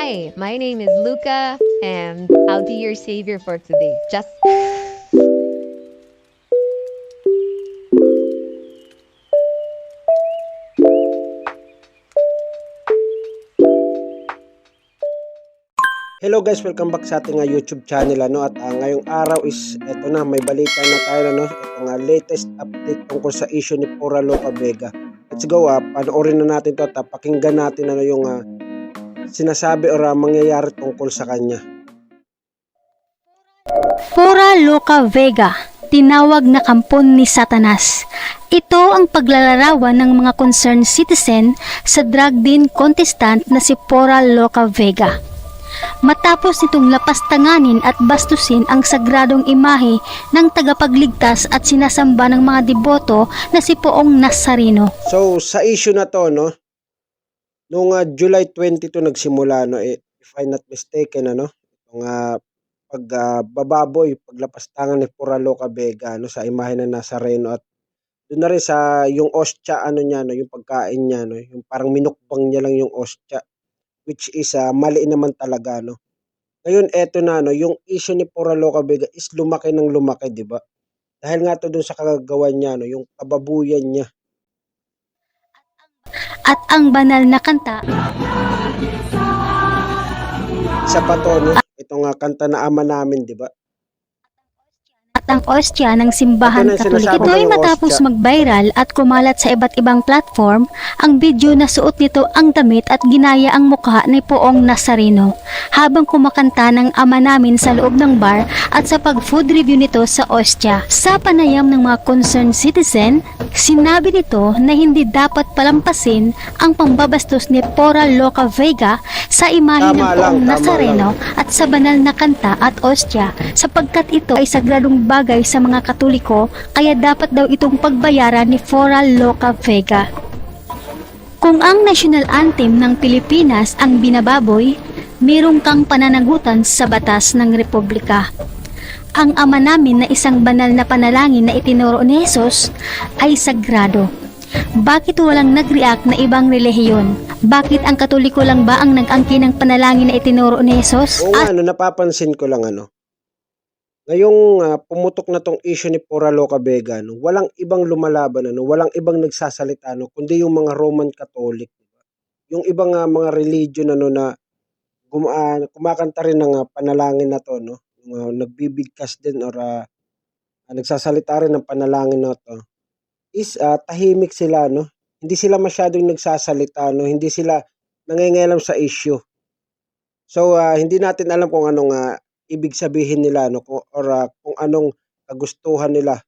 Hi, my name is Luca, and I'll be your savior for today. Just Hello guys, welcome back sa ating YouTube channel at ngayong araw is eto na, may balita na tayo itong latest update tungkol sa issue ni Pura Loca Vega. Let's go, panoorin na natin to at pakinggan natin yung sinasabi o mangyayari tungkol sa kanya. Pura Loca Vega, tinawag na kampon ni Satanas. Ito ang paglalarawan ng mga concerned citizen sa drug den contestant na si Pura Loca Vega. Matapos nitong lapastanganin at bastusin ang sagradong imahe ng tagapagligtas at sinasamba ng mga deboto na si Poong Nazareno. So sa issue na to, noong July 22 nagsimula, if I'm not mistaken, itong pagbababoy, paglapastangan ni Pura Loca Vega sa imahe ng Nazareno, at doon na rin sa yung ostya niya, yung pagkain niya, yung parang minukbang niya lang yung ostya, which is mali naman talaga. Ngayon eto na, yung issue ni Pura Loca Vega is lumaki ng lumaki, di ba? Dahil nga to dun sa kagagawa niya, yung kababuyan niya. At ang banal na kanta, Isa pa to, itong kanta na Ama Namin, di ba? at ang ostya ng simbahan Ito na yung Katoliko. sinasabi Ito ay ng matapos ostya. mag-viral at kumalat sa iba't ibang platform ang video na suot nito ang damit at ginaya ang mukha ni Poong Nazareno habang kumakanta ng Ama Namin sa loob ng bar at sa pag-food review nito sa ostya. Sa panayam ng mga concerned citizen, sinabi nito na hindi dapat palampasin ang pambabastos ni Pura Loca Vega sa imahe ng Poong Nazareno at sa banal na kanta at ostya sapagkat ito ay sagradong bagay sa mga Katoliko, kaya dapat daw itong pagbayaran ni Pura Loca Vega. Kung ang national anthem ng Pilipinas ang binababoy, mayroong kang pananagutan sa batas ng Republika. Ang Ama Namin na isang banal na panalangin na itinuro ni Jesus ay sagrado. Bakit walang nag-react na ibang relihiyon? Bakit ang Katoliko lang ba ang nag-angkin ng panalangin na itinuro ni Jesus? Oo nga, napapansin ko lang ngayong pumutok na tong issue ni Pura Loca Vega, walang ibang lumalaban, walang ibang nagsasalita, kundi yung mga Roman Catholic. Diba? Yung ibang mga religion na kumakanta rin ng panalangin na to, yung nagbibigkas din or nagsasalita rin ng panalangin na to, is tahimik sila, hindi sila masyadong nagsasalita, hindi sila nangingialam sa issue. So hindi natin alam kung anong ibig sabihin nila, or kung anong kagustuhan nila.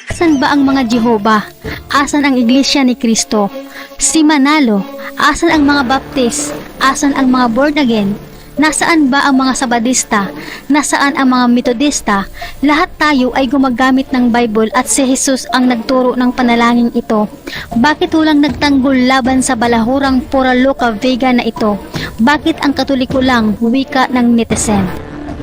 Asan ba ang mga Jehovah? Asan ang Iglesia ni Cristo? Si Manalo? Asan ang mga Baptist? Asan ang mga born again? Nasaan ba ang mga Sabadista? Nasaan ang mga Metodista? Lahat tayo ay gumagamit ng Bible at si Jesus ang nagturo ng panalangin ito. Bakit walang nagtanggol laban sa balahurang Pura Loca Vega na ito? Bakit ang Katoliko lang wika ng netizen?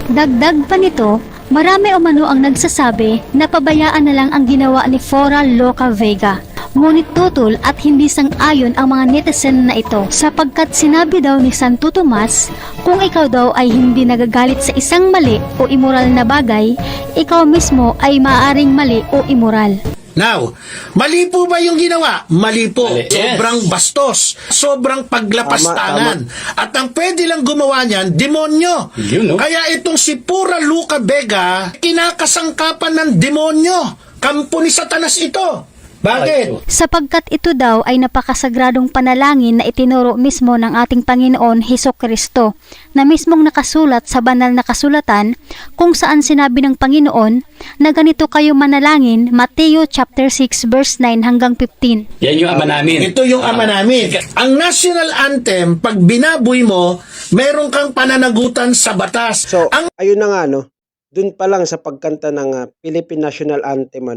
Dagdag pa nito, marami umano ang nagsasabi na pabayaan na lang ang ginawa ni Pura Loca Vega. Ngunit tutol at hindi sang-ayon ang mga netizen na ito sapagkat sinabi daw ni Santo Tomas, kung ikaw daw ay hindi nagagalit sa isang mali o immoral na bagay, ikaw mismo ay maaaring mali o immoral. Now, mali po ba yung ginawa? Mali po. Mali, yes. Sobrang bastos. Sobrang paglapastangan. At ang pwede lang gumawa niyan, demonyo. Yun, no? Kaya itong si Pura Loca Vega, kinakasangkapan ng demonyo. Kampo ni Satanas ito. Bakit? Sapagkat ito daw ay napakasagradong panalangin na itinuro mismo ng ating Panginoon Hesukristo na mismong nakasulat sa banal na kasulatan kung saan sinabi ng Panginoon na ganito kayo manalangin, Mateo chapter 6 verse 9 hanggang 15. Yan yung Ama Namin. Ito yung Ama Namin. Ang national anthem, pag binaboy mo, meron kang pananagutan sa batas. So ayun na nga, dun pa lang sa pagkanta ng Philippine National Anthem,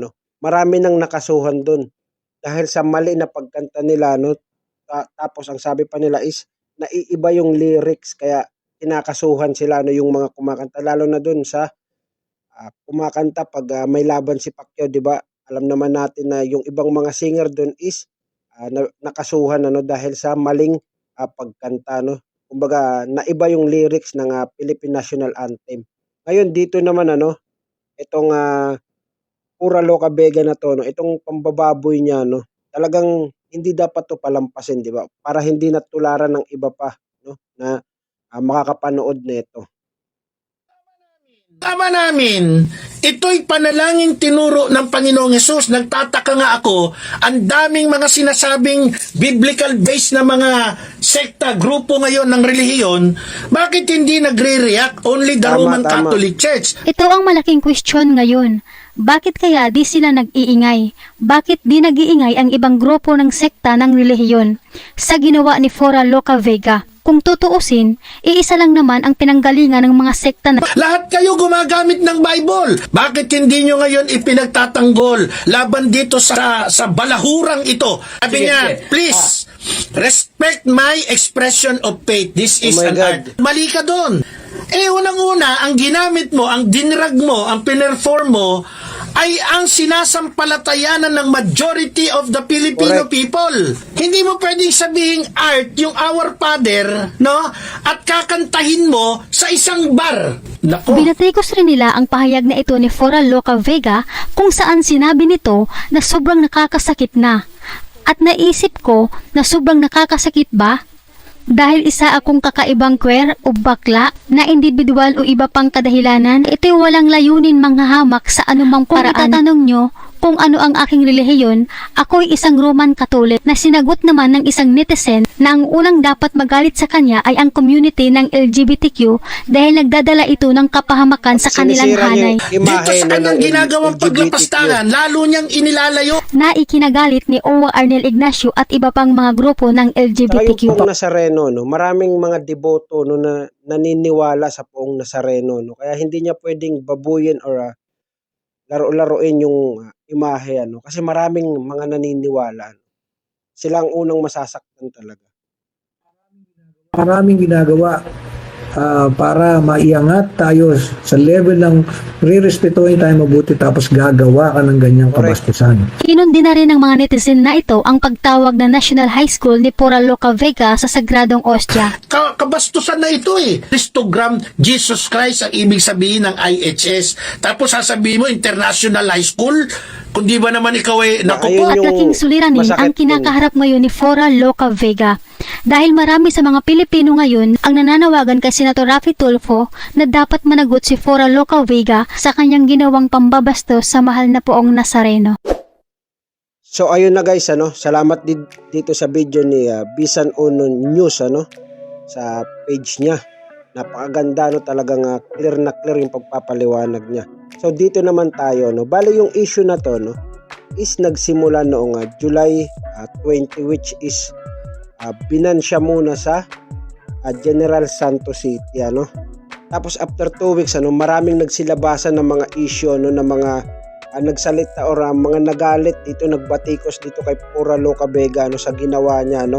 marami nang nakasuhan doon dahil sa mali na pagkanta nila, tapos ang sabi pa nila is naiiba yung lyrics, kaya kinakasuhan sila, yung mga kumakanta, lalo na doon sa kumakanta pag may laban si Pacquiao, di ba? Alam naman natin na yung ibang mga singer doon is nakasuhan dahil sa maling pagkanta, no. Kumbaga naiba yung lyrics ng Philippine National Anthem. Ngayon dito naman ano, itong Pura Loca Vega na 'to 'no, itong pambababoy niya 'no, talagang hindi dapat 'to palampasin, 'di ba? Para hindi na tularan ng iba pa 'no, na makakapanood nito. Tama namin, ito'y panalangin tinuro ng Panginoong Hesus. Nagtataka nga ako, ang daming mga sinasabing biblical based na mga sekta, grupo ngayon ng relihiyon, bakit hindi nagre-react only the Tama, Roman tama. Catholic Church? Ito ang malaking question ngayon. Bakit kaya di sila nag-iingay? Bakit di nag-iingay ang ibang grupo ng sekta ng relihiyon sa ginawa ni Pura Loca Vega? Kung tutuusin, iisa lang naman ang pinanggalingan ng mga sekta na Lahat kayo gumagamit ng Bible. Bakit hindi nyo ngayon ipinagtatanggol laban dito sa balahurang ito? Sabi niya, please, respect my expression of faith. This is Oh my an God. art. Mali ka doon. Unang-una, ang ginamit mo, ang dinrag mo, ang pinerform mo, ay ang sinasampalatayanan ng majority of the Filipino Correct. people. Hindi mo pwedeng sabihin art, yung Our Father, no? At kakantahin mo sa isang bar. Nako. binatikos rin nila ang pahayag na ito ni Pura Loca Vega kung saan sinabi nito na sobrang nakakasakit na. At naisip ko na sobrang nakakasakit ba? Dahil isa akong kakaibang queer o bakla na individual o iba pang kadahilanan, ito'y walang layunin manghahamak sa anumang paraan. Kung itatanong nyo kung ano ang aking relihiyon, ako'y isang Roman Catholic na sinagot naman ng isang netizen na ang unang dapat magalit sa kanya ay ang community ng LGBTQ dahil nagdadala ito ng kapahamakan sa kanilang Sinisira niya hanay. yung imahe Dito sa no, kanyang ng ginagawang LGBTQ. paglapastangan, lalo niyang inilalayo. Na ikinagalit ni Owa Arnel Ignacio at iba pang mga grupo ng Saka yung LGBTQ. Poong Nazareno, no, maraming mga deboto no, na naniniwala sa Poong Nazareno. No, kaya hindi niya pwedeng babuyin or laro-laruin yung imahe. Ano, kasi maraming mga naniniwala. No. Sila ang unang masasaktan talaga. Maraming ginagawa para maiangat tayo sa level ng re-respetuhin tayo mabuti tapos gagawa ka ng ganyang Correct. kabastusan. Kinundi na rin ng mga netizen na ito ang pagtawag na National High School ni Pura Loca Vega sa Sagradong Ostia. Kabastusan na ito eh. Histogram, Jesus Christ ang ibig sabihin ng IHS. Tapos sasabihin mo, International High School? Kung di ba naman ikaw eh, naku Ayun po. At yung laking suliranin masakit ang kinakaharap ngayon ni Pura Loca Vega. Dahil marami sa mga Pilipino ngayon ang nananawagan kay Senator Raffy Tulfo na dapat managot si Pura Loca Vega sa kanyang ginawang pambabastos sa mahal na Poong Nazareno. So ayun na guys, ano, salamat dito sa video ni Bisan Uno News, ano, sa page niya. Napakaganda, no, talagang clear na clear yung pagpapaliwanag niya. So dito naman tayo, no, bali yung issue na to, no, is nagsimula noong July 20, which is binan siya muna sa General Santos City, ano. Tapos after 2 weeks, ano, maraming nagsilabasan ng mga issue, ano, ng mga nagsalita or mga nagalit dito, nagbatikos dito kay Pura Loca Vega, ano, sa ginawa niya, no.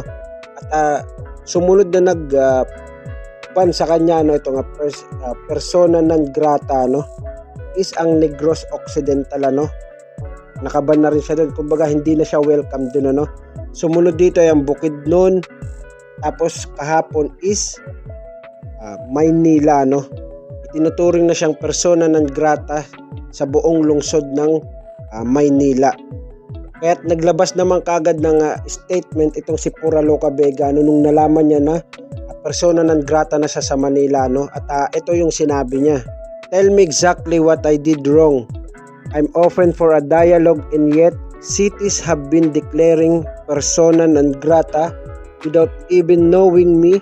At sumunod na ban sa kanya, no, ito nga persona non grata, no, is ang Negros Occidental, ano. Nakaban na rin siya doon, kumbaga hindi na siya welcome doon, ano. Sumunod dito ay ang Bukidnon, tapos kahapon is Maynila, no. Itinuturing na siyang persona non grata sa buong lungsod ng Maynila. Kaya't naglabas naman kagad ng statement itong si Pura Loca Vega, no, nung nalaman niya na persona non grata na siya sa Manila, no. At ito yung sinabi niya. Tell me exactly what I did wrong. I'm open for a dialogue and yet cities have been declaring persona non grata without even knowing me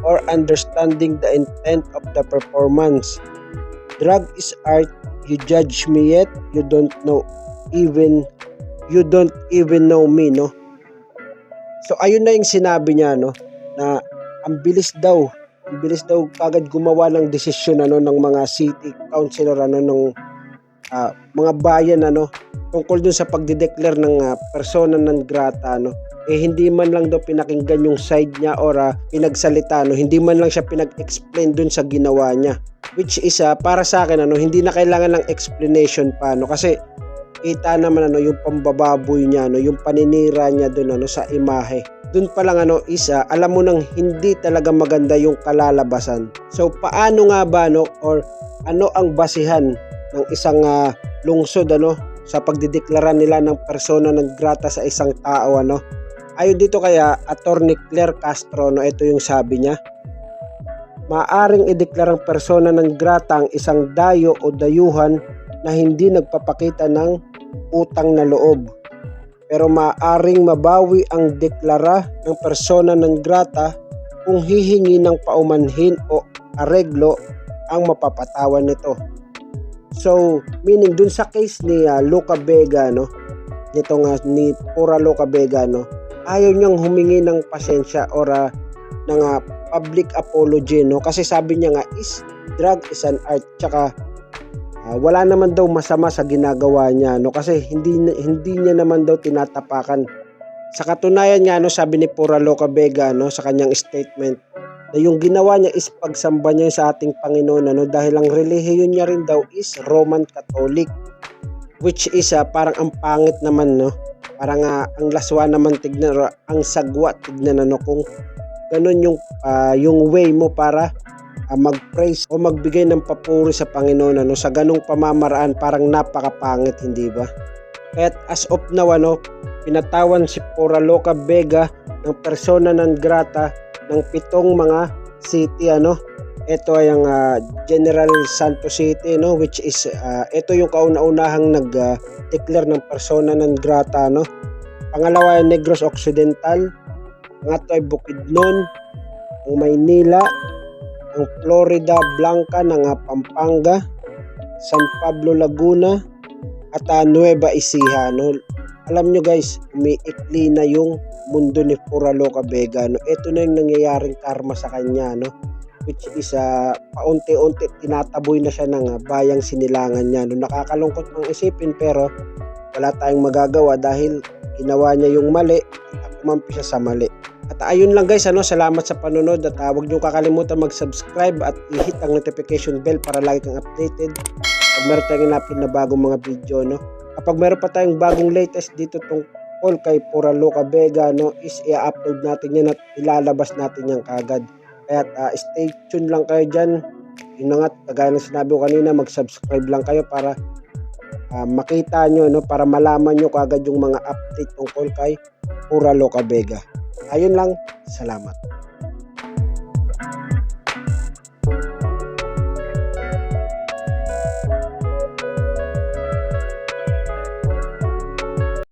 or understanding the intent of the performance. Drag is art. You judge me yet you don't even know me, no. So ayun na yung sinabi niya, no, na ang bilis daw kagad gumawa ng desisyon, ano, ng mga city councilor, ano, ng mga bayan, ano, tungkol dun sa pagdideclare ng persona non grata, no. Hindi man lang daw pinakinggan yung side niya or pinagsalita, no. Hindi man lang siya pinag-explain dun sa ginawa niya, which is para sa akin, ano, hindi na kailangan ng explanation pa, no, kasi kita naman, ano, yung pambababoy niya, no, yung paninira niya dun, ano, sa imahe dun pa lang isa, alam mo nang hindi talaga maganda yung kalalabasan. So paano nga ba or ano ang basihan ng isang lungsod sa pagdideklara nila ng persona non grata sa isang tao Ayon dito kaya Attorney Claire Castro ito yung sabi niya. Maaring ideklarang persona non grata ang isang dayo o dayuhan na hindi nagpapakita ng utang na loob. Pero maaring mabawi ang deklara ng persona non grata kung hihingi ng paumanhin o areglo ang mapapatawan nito. So, meaning dun sa case ni Loca Vega, ni Pura Loca Vega, ayaw niyang humingi ng pasensya or ng public apology, kasi sabi niya nga drug is an art, tsaka wala naman daw masama sa ginagawa niya kasi hindi niya naman daw tinatapakan. Sa katunayan nga sabi ni Pura Loca Vega sa kanyang statement na yung ginawa niya is pagsamba niya sa ating Panginoon dahil ang relihiyon niya rin daw is Roman Catholic, which is parang ang pangit naman parang ang laswa naman tignan, ang sagwa tignan kung ganun yung way mo para mag-praise o magbigay ng papuri sa Panginoon sa ganung pamamaraan, parang napakapangit, hindi ba? At as of now pinatawan si Pura Loca Vega ng persona non grata ng 7 mga city ito ay ang General Santos City which is ito yung kauna-unahang nag-declare ng persona non grata Pangalawa ay Negros Occidental, pangatlo ay Bukidnon, ang Maynila, ang Florida Blanca ng Pampanga, San Pablo Laguna at Nueva Ecija Alam nyo guys, umiikli na yung mundo ni Pura Loca Vega ito na yung nangyayaring karma sa kanya which is paunti-unti tinataboy na siya ng bayang sinilangan niya nakakalungkot mang isipin, pero wala tayong magagawa dahil ginawa niya yung mali at kumampi siya sa mali. At ayun lang guys, salamat sa panonood at huwag niyo kakalimutan mag-subscribe at i-hit ang notification bell para lagi kang updated pag meron tayong in-upload na bagong mga video Kapag meron pa tayong bagong latest dito tungkol kay Pura Loca Vega is i-upload natin yan at ilalabas natin yan kagad. Kaya stay tuned lang kayo dyan. Yun na nga, kagaya ng sinabi ko kanina, mag-subscribe lang kayo para makita nyo para malaman nyo kagad yung mga update tungkol kay Pura Loca Vega. Ayun lang, salamat.